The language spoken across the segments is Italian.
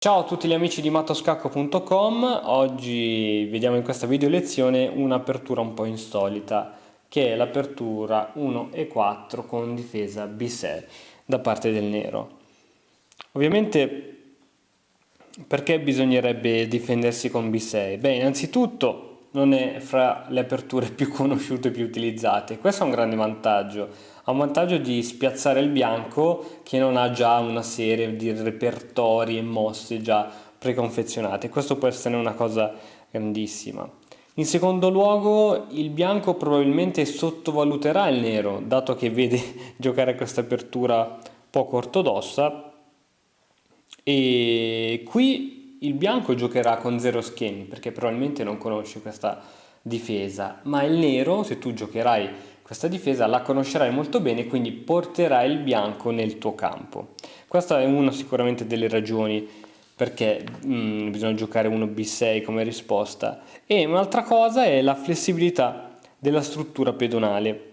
Ciao a tutti gli amici di mattoscacco.com. Oggi vediamo in questa video lezione un'apertura un po' insolita, che è l'apertura 1-4 con difesa B6 da parte del nero. Ovviamente perché bisognerebbe difendersi con B6? Beh, innanzitutto non è fra le aperture più conosciute e più utilizzate. Questo è un grande vantaggio. Ha un vantaggio di spiazzare il bianco che non ha già una serie di repertori e mosse già preconfezionate. Questo può essere una cosa grandissima. In secondo luogo, il bianco probabilmente sottovaluterà il nero, dato che vede giocare questa apertura poco ortodossa, e qui il bianco giocherà con zero schemi perché probabilmente non conosce questa difesa, ma il nero, se tu giocherai questa difesa, la conoscerai molto bene, quindi porterai il bianco nel tuo campo. Questa è una sicuramente delle ragioni perché bisogna giocare 1b6 come risposta. E un'altra cosa è la flessibilità della struttura pedonale.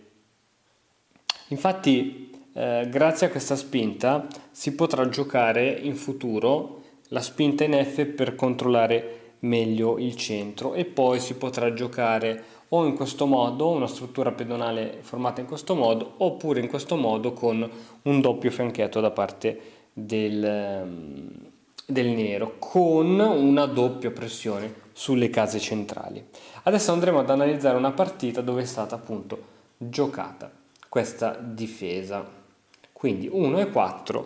Infatti, grazie a questa spinta si potrà giocare in futuro la spinta in F per controllare meglio il centro, e poi si potrà giocare o in questo modo, una struttura pedonale formata in questo modo, oppure in questo modo con un doppio fianchetto da parte del nero, con una doppia pressione sulle case centrali. Adesso andremo ad analizzare una partita dove è stata appunto giocata questa difesa. Quindi 1-4,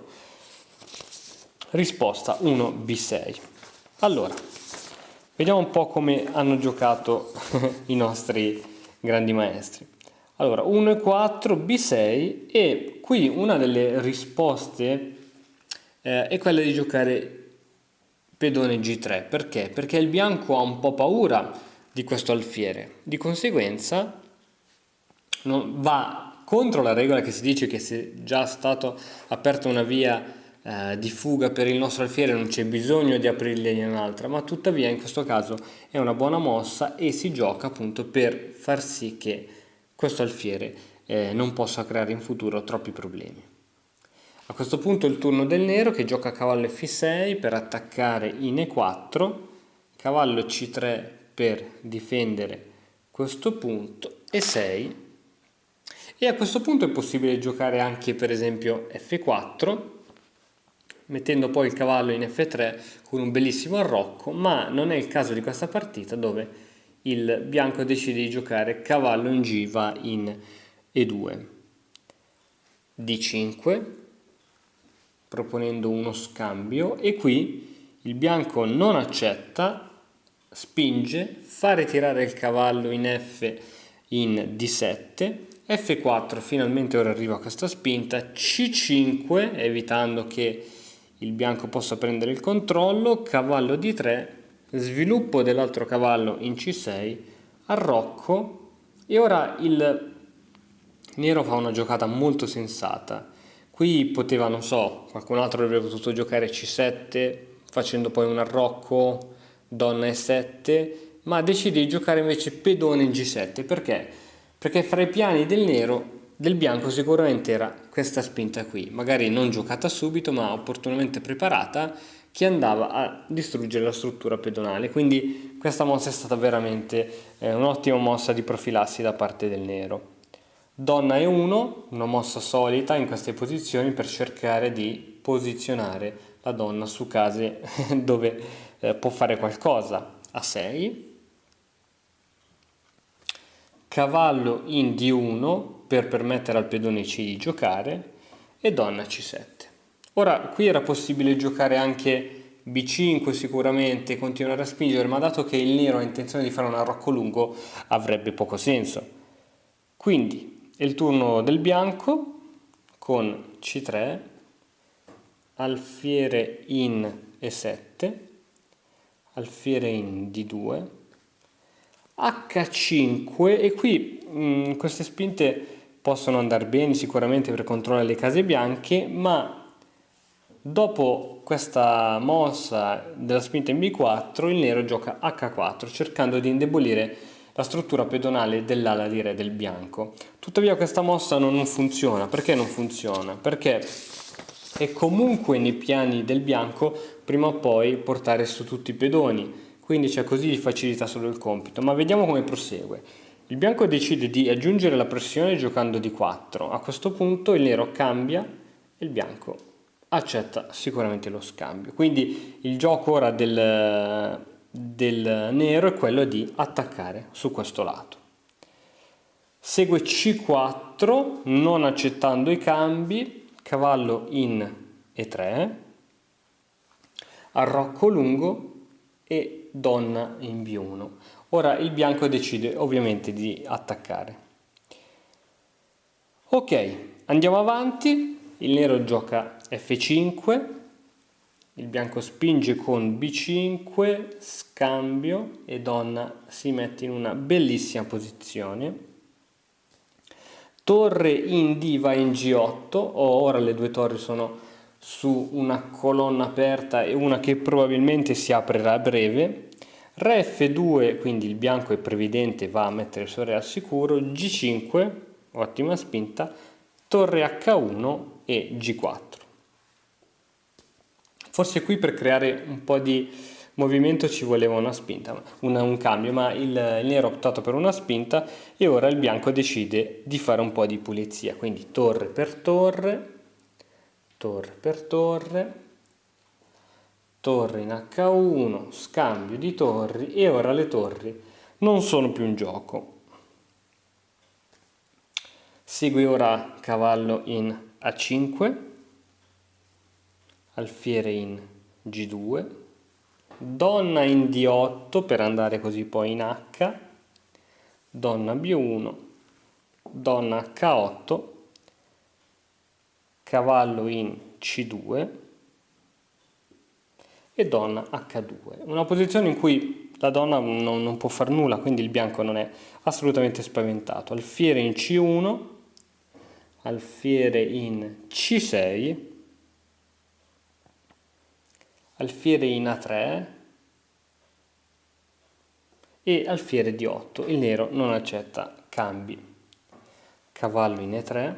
risposta 1b6. Allora, vediamo un po' come hanno giocato i nostri grandi maestri. Allora, 1-4, b6, e qui una delle risposte è quella di giocare pedone g3. Perché? Perché il bianco ha un po' paura di questo alfiere, di conseguenza va contro la regola che si dice che se già è stata aperta una via di fuga per il nostro alfiere non c'è bisogno di aprirgliene un'altra, ma tuttavia in questo caso è una buona mossa e si gioca appunto per far sì che questo alfiere non possa creare in futuro troppi problemi. A questo punto è il turno del nero, che gioca cavallo F6 per attaccare in E4, cavallo C3 per difendere questo punto, E6, e a questo punto è possibile giocare anche per esempio F4, mettendo poi il cavallo in F3 con un bellissimo arrocco, ma non è il caso di questa partita, dove il bianco decide di giocare cavallo in G va in E2, D5, proponendo uno scambio, e qui il bianco non accetta, spinge, fa ritirare il cavallo in F in D7, F4, finalmente ora arriva questa spinta, C5, evitando che il bianco possa prendere il controllo, cavallo D3, sviluppo dell'altro cavallo in C6, arrocco, e ora il nero fa una giocata molto sensata. Qui poteva, non so, qualcun altro avrebbe potuto giocare C7 facendo poi un arrocco, donna E7, ma decide di giocare invece pedone in G7. Perché? Perché fra i piani del nero, del bianco, sicuramente era questa spinta qui, magari non giocata subito ma opportunamente preparata, che andava a distruggere la struttura pedonale. Quindi questa mossa è stata veramente un'ottima mossa di profilassi da parte del nero. Donna E1, una mossa solita in queste posizioni per cercare di posizionare la donna su case dove può fare qualcosa. A6, cavallo in D1 per permettere al pedone C di giocare, e donna C7. Ora qui era possibile giocare anche B5 sicuramente, continuare a spingere, ma dato che il nero ha intenzione di fare un arrocco lungo avrebbe poco senso. Quindi è il turno del bianco con C3, alfiere in E7, alfiere in D2, H5, e qui queste spinte possono andare bene sicuramente per controllare le case bianche, ma dopo questa mossa della spinta in B4 il nero gioca H4 cercando di indebolire la struttura pedonale dell'ala di re del bianco. Tuttavia questa mossa non funziona. Perché non funziona? Perché è comunque nei piani del bianco prima o poi portare su tutti i pedoni, quindi così gli facilita solo il compito. Ma vediamo come prosegue. Il bianco decide di aggiungere la pressione giocando di 4. A questo punto il nero cambia e il bianco accetta sicuramente lo scambio. Quindi il gioco ora del nero è quello di attaccare su questo lato. Segue C4 non accettando i cambi, cavallo in E3, arrocco lungo e donna in B1. Ora il bianco decide ovviamente di attaccare. Ok, andiamo avanti, il nero gioca F5, il bianco spinge con B5, scambio e donna si mette in una bellissima posizione. Torre in D va in G8, ora le due torri sono su una colonna aperta e una che probabilmente si aprirà a breve. Re F2, quindi il bianco è previdente, va a mettere il suo re al sicuro. G5, ottima spinta, torre H1 e G4. Forse qui per creare un po' di movimento ci voleva una spinta, un cambio, ma il nero ha optato per una spinta e ora il bianco decide di fare un po' di pulizia, quindi torre per torre, torre per torre, torre in H1, scambio di torri e ora le torri non sono più in gioco. Segue ora cavallo in A5, alfiere in G2, donna in D8 per andare così poi in H, donna B1, donna H8, cavallo in C2 e donna H2. Una posizione in cui la donna non può far nulla, quindi il bianco non è assolutamente spaventato. Alfiere in C1, alfiere in C6, alfiere in A3 e alfiere D8. Il nero non accetta cambi. Cavallo in E3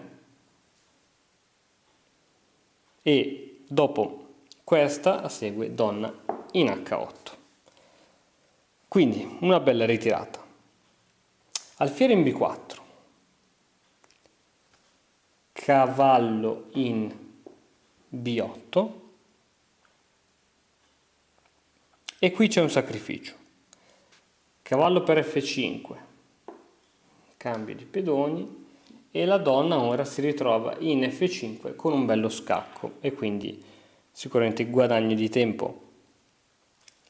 e dopo questa segue donna in H8. Quindi una bella ritirata. Alfiere in B4, cavallo in B8 e qui c'è un sacrificio. Cavallo per F5, cambio di pedoni e la donna ora si ritrova in F5 con un bello scacco e quindi sicuramente guadagno di tempo.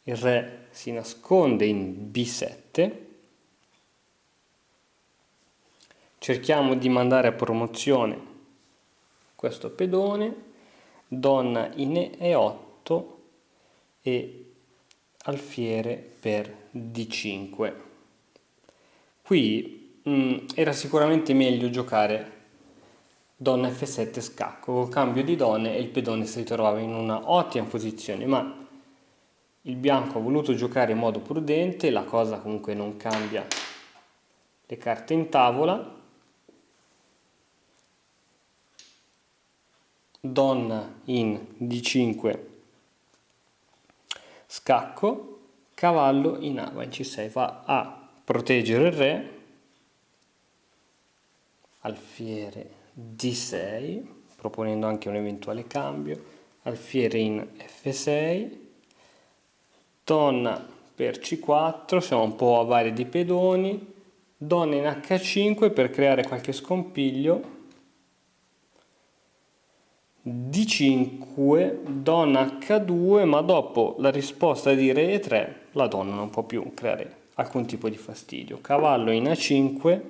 Il re si nasconde in B7, cerchiamo di mandare a promozione questo pedone, donna in E8 e alfiere per D5. Qui era sicuramente meglio giocare donna F7 scacco, col cambio di donne e il pedone si ritrovava in una ottima posizione, ma il bianco ha voluto giocare in modo prudente, la cosa comunque non cambia le carte in tavola. Donna in D5 scacco, cavallo in A va in C6, va a proteggere il re, alfiere D6, proponendo anche un eventuale cambio, alfiere in F6, donna per C4, siamo un po' a vari di pedoni, donna in H5 per creare qualche scompiglio, D5, donna H2, ma dopo la risposta di re E3 la donna non può più creare alcun tipo di fastidio. Cavallo in A5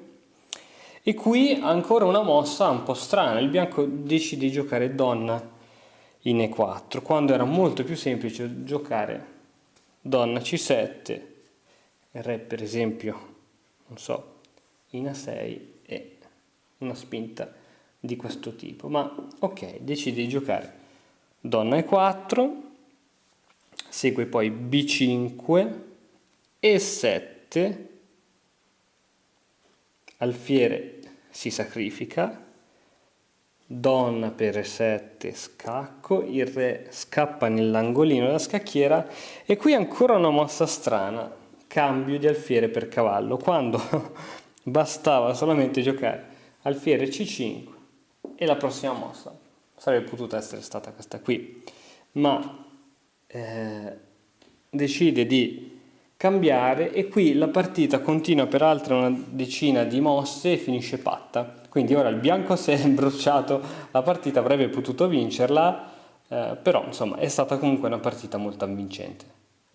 e qui ancora una mossa un po' strana, il bianco decide di giocare donna in E4 quando era molto più semplice giocare donna C7, re per esempio, non so, in A6 e una spinta di questo tipo, ma ok, decide di giocare donna E4, segue poi B5, E7, alfiere si sacrifica, donna per E7 scacco, il re scappa nell'angolino della scacchiera e qui ancora una mossa strana, cambio di alfiere per cavallo, quando bastava solamente giocare alfiere C5 e la prossima mossa sarebbe potuta essere stata questa qui, ma decide di cambiare e qui la partita continua per altre una decina di mosse e finisce patta. Quindi ora il bianco si è bruciato la partita, avrebbe potuto vincerla, però insomma è stata comunque una partita molto avvincente.